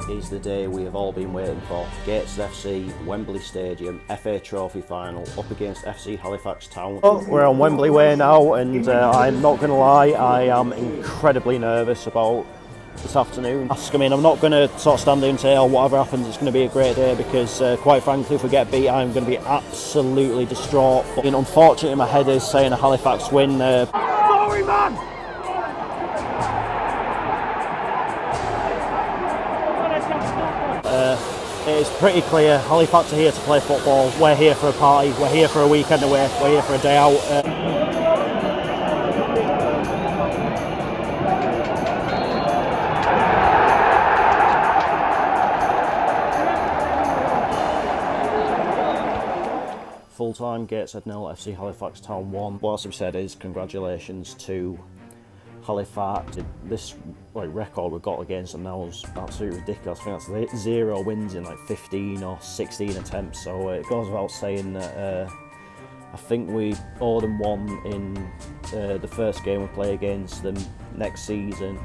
is the day we have all been waiting for. Gateshead FC, Wembley Stadium, FA Trophy final, up against FC Halifax Town. We're on Wembley Way now, and I'm not going to lie, I am incredibly nervous about this afternoon. I mean, I'm not going to sort of stand there and say, oh, whatever happens, it's going to be a great day, because quite frankly, if we get beat, I'm going to be absolutely distraught. But unfortunately, my head is saying a Halifax win. Sorry, man! It's pretty clear, Halifax are here to play football, we're here for a party, we're here for a weekend away, we're here for a day out. Full-time, Gateshead 0, FC Halifax Town 1. What else we've said is congratulations to Halifax. This record we got against them now is absolutely ridiculous. I think that's 0 wins in like 15 or 16 attempts, so it goes without saying that I think we owe them one in the first game we play against them next season.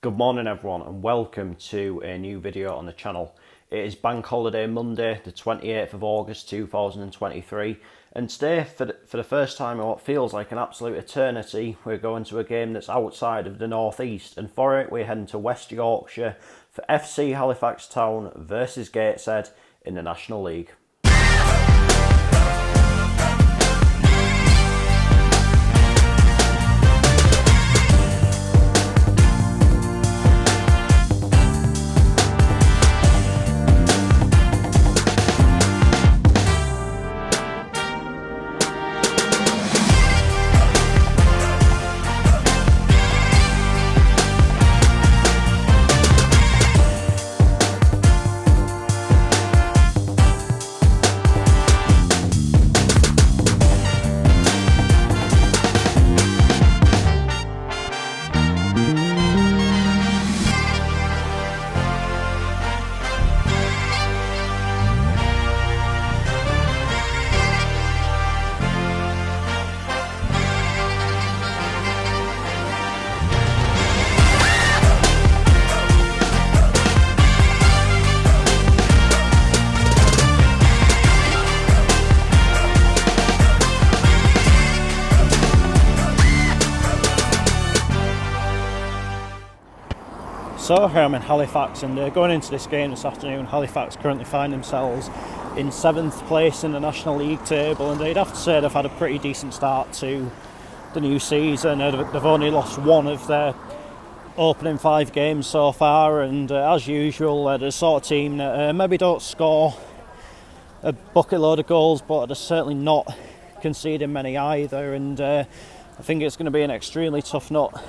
Good morning everyone, and welcome to a new video on the channel. It is Bank Holiday Monday, the 28th of August 2023, and today, for the first time in what feels like an absolute eternity, we're going to a game that's outside of the North East, and for it we're heading to West Yorkshire for FC Halifax Town versus Gateshead in the National League. So here I'm in Halifax, and going into this game this afternoon, Halifax currently find themselves in 7th place in the National League table, and they'd have to say they've had a pretty decent start to the new season. They've only lost one of their opening 5 games so far, and as usual, they're the sort of team that maybe don't score a bucket load of goals, but they're certainly not conceding many either, and I think it's going to be an extremely tough nut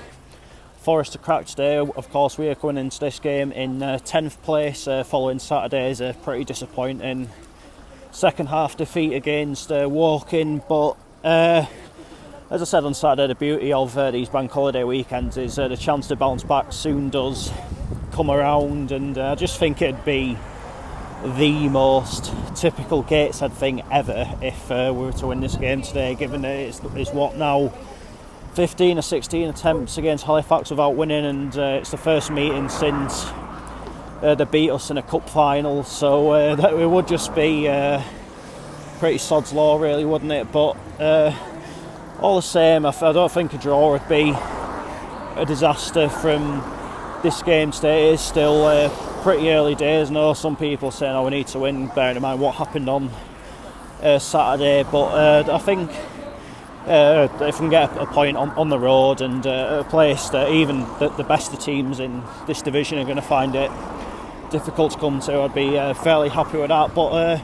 for us to crack today. Of course, we are coming into this game in 10th place following Saturday's pretty disappointing second half defeat against Woking, but as I said on Saturday, the beauty of these bank holiday weekends is the chance to bounce back soon does come around, and I just think it'd be the most typical Gateshead thing ever if we were to win this game today, given that it's what now 15 or 16 attempts against Halifax without winning, and it's the first meeting since they beat us in a cup final, so that it would just be pretty sod's law really, wouldn't it? But all the same, I don't think a draw would be a disaster from this game today. It is still pretty early days. I know some people saying, oh, we need to win, bearing in mind what happened on Saturday, but I think if we can get a point on the road, and a place that even the best of teams in this division are going to find it difficult to come to, I'd be fairly happy with that. But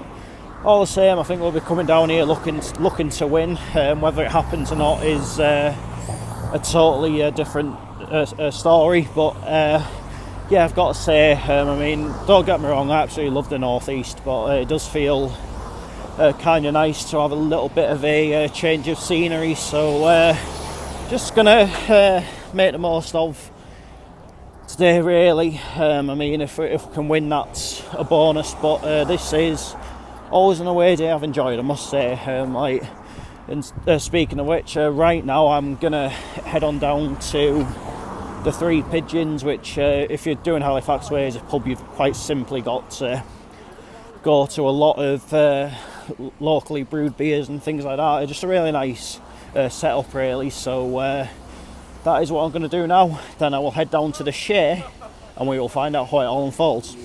all the same, I think we'll be coming down here looking to win. Whether it happens or not is a totally different story. But yeah, I've got to say, I mean, don't get me wrong, I absolutely love the northeast, but it does feel kind of nice to have a little bit of a change of scenery. So just gonna make the most of today, really. I mean, if we can win, that's a bonus, but this is always an away day I've enjoyed, I must say. And speaking of which, right now I'm gonna head on down to the Three Pigeons, which if you're doing Halifax way, is a pub you've quite simply got to go to. A lot of locally brewed beers and things like that. Just a really nice setup, really. So that is what I'm going to do now. Then I will head down to the Shea and we will find out how it all unfolds.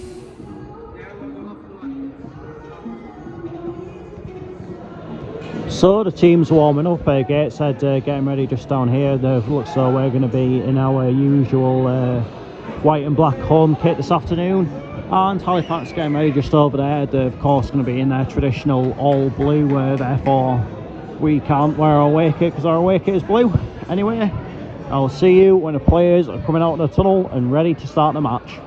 So the team's warming up. Gateshead getting ready just down here. It looks so we're going to be in our usual white and black home kit this afternoon. And Halifax getting ready just over there. They're of course going to be in their traditional all blue, therefore we can't wear our away kit because our away kit is blue. Anyway, I'll see you when the players are coming out of the tunnel and ready to start the match.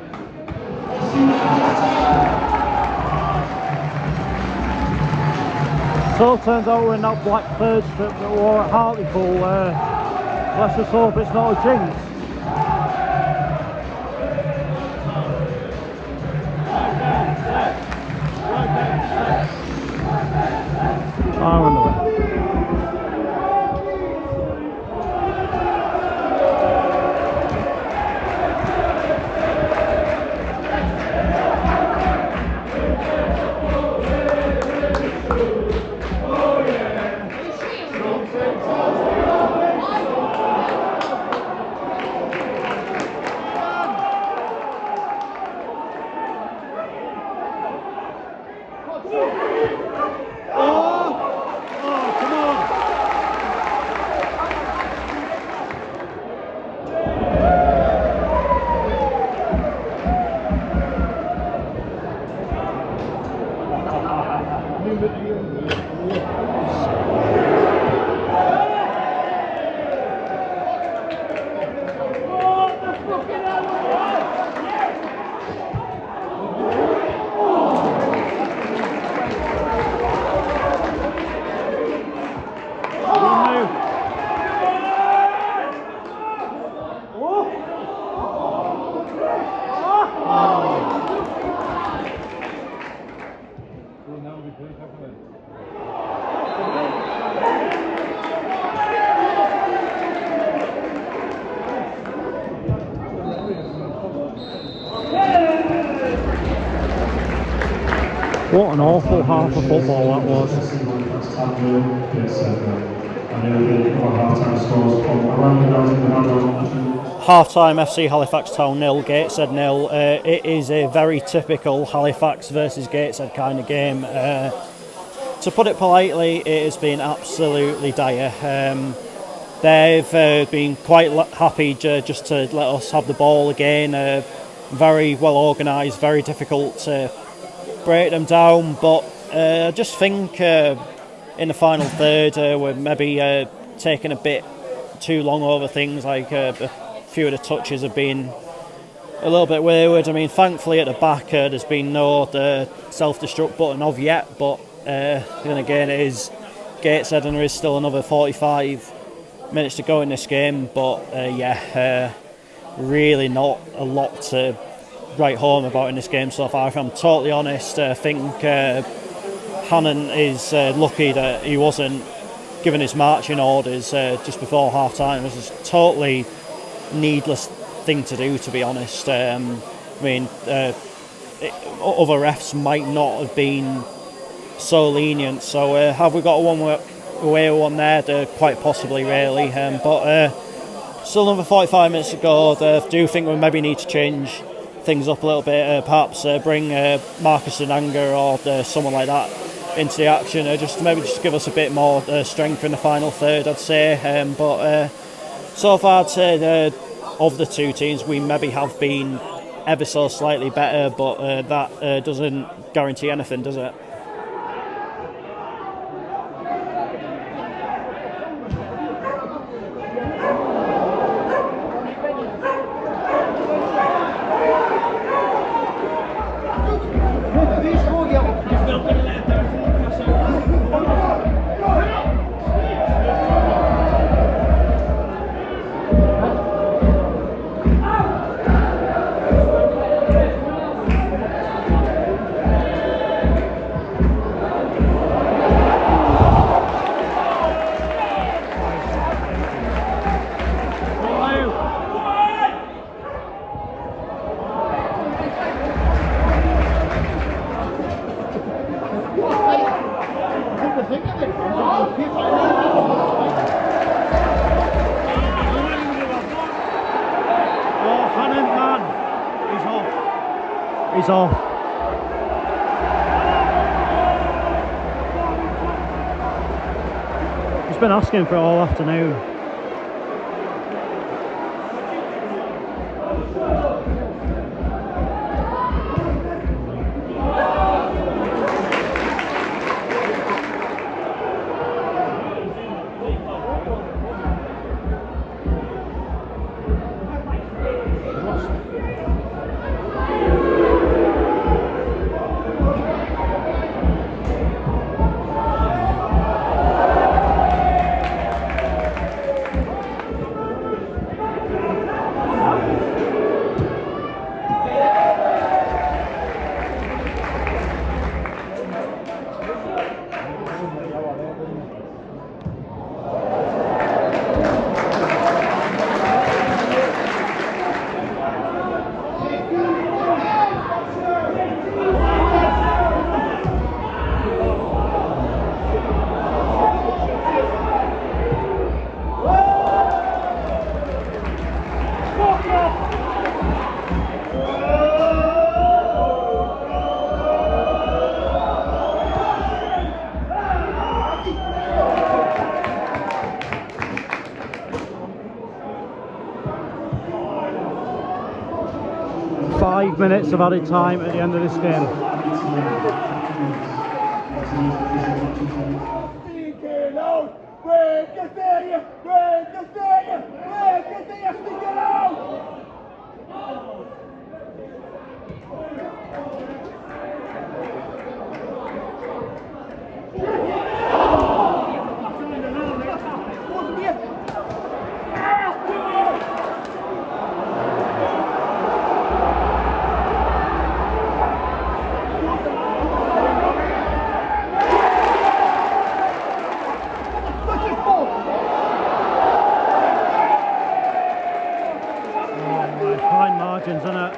So it turns out we're in that black third strip that we wore at Hartlepool. Let's just hope it's not a jinx. I remember. What an awful half of football that was. Half-time FC Halifax Town 0, Gateshead 0. It is a very typical Halifax versus Gateshead kind of game. To put it politely, it has been absolutely dire. They've been quite happy just to let us have the ball again. Very well organised, very difficult to break them down, but I just think in the final third we're maybe taking a bit too long over things. Like a few of the touches have been a little bit wayward. I mean, thankfully at the back there's been no self-destruct button of yet, but then again it is Gateshead and there is still another 45 minutes to go in this game, but really not a lot to write home about in this game so far. If I'm totally honest, I think Hannon is lucky that he wasn't given his marching orders just before half time. It was a totally needless thing to do, to be honest. I mean, other refs might not have been so lenient, so have we got a one-way one there? Quite possibly, really. But still another 45 minutes to go. I do think we maybe need to change things up a little bit, perhaps bring Marcus Ananga or someone like that into the action, just to give us a bit more strength in the final third, I'd say. But so far, I'd say of the two teams, we maybe have been ever so slightly better, but that doesn't guarantee anything, does it? Hannon, man, he's off. He's been asking for it all afternoon. Minutes of added time at the end of this game. Fine margins, isn't it?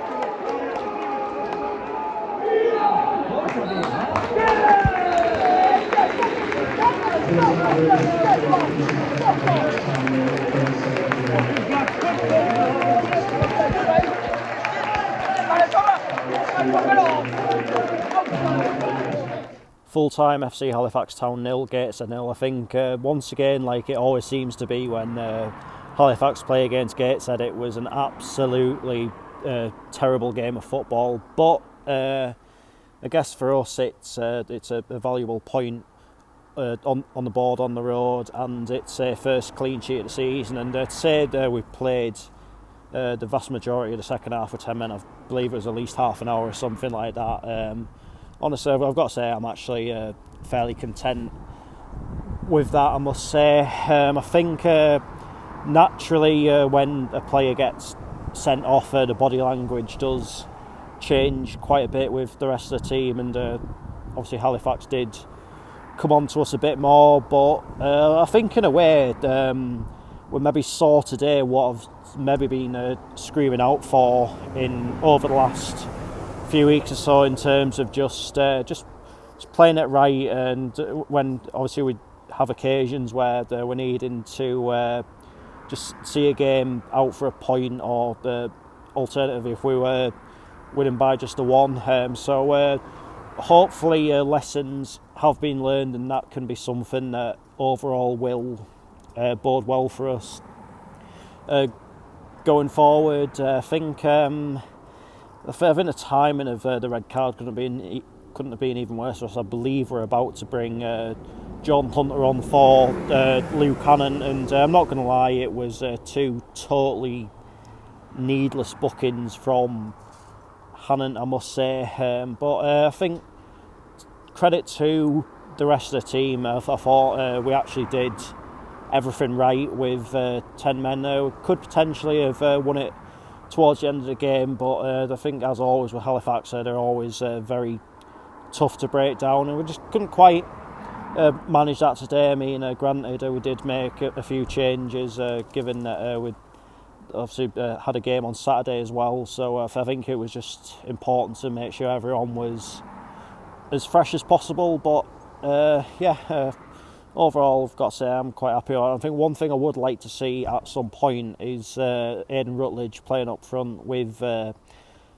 Full-time FC Halifax Town 0, Gateshead 0. I think once again, like it always seems to be when Halifax play against Gateshead, it was an absolutely terrible game of football. But I guess for us, it's a valuable point on the board on the road, and it's a first clean sheet of the season. And to say we played the vast majority of the second half with 10 men, I believe it was at least half an hour or something like that. Honestly, I've got to say I'm actually fairly content with that, I must say. I think naturally when a player gets sent off, the body language does change quite a bit with the rest of the team, and obviously Halifax did come on to us a bit more, but I think in a way we maybe saw today what I've maybe been screaming out for in over the last few weeks or so, in terms of just playing it right, and when obviously we have occasions where we're needing to just see a game out for a point, or the alternative if we were winning by just a one. So hopefully lessons have been learned, and that can be something that overall will bode well for us going forward. I think the timing of the red card couldn't have been even worse for us. I believe we're about to bring John Hunter on for Luke Hannon, and I'm not going to lie, it was two totally needless bookings from Hannon, I must say. But I think credit to the rest of the team. I thought we actually did everything right with 10 men. We could potentially have won it towards the end of the game, but I think, as always with Halifax, they're always very tough to break down, and we just couldn't quite manage that today. I mean, granted, we did make a few changes, given that we obviously had a game on Saturday as well, so I think it was just important to make sure everyone was as fresh as possible. But overall, I've got to say I'm quite happy with it. I think one thing I would like to see at some point is Aidan Rutledge playing up front with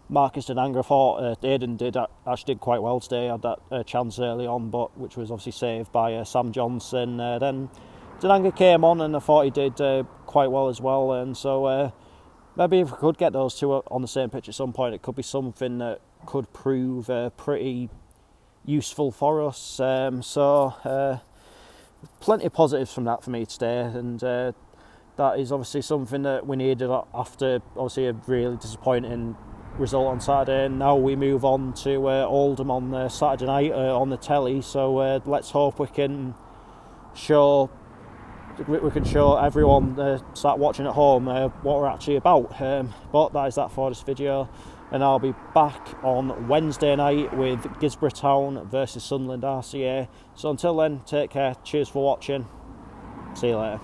Marcus Denanga. I thought Aidan actually did quite well today. Had that chance early on, but which was obviously saved by Sam Johnson. Then Denanga came on, and I thought he did quite well as well. And so maybe if we could get those two on the same pitch at some point, it could be something that could prove pretty useful for us. So plenty of positives from that for me today, and that is obviously something that we needed after obviously a really disappointing result on Saturday. And now we move on to Oldham on Saturday night on the telly. So let's hope we can show everyone start watching at home what we're actually about. But that is that for this video, and I'll be back on Wednesday night with Gisborough Town versus Sunderland RCA. So until then, take care, cheers for watching, see you later.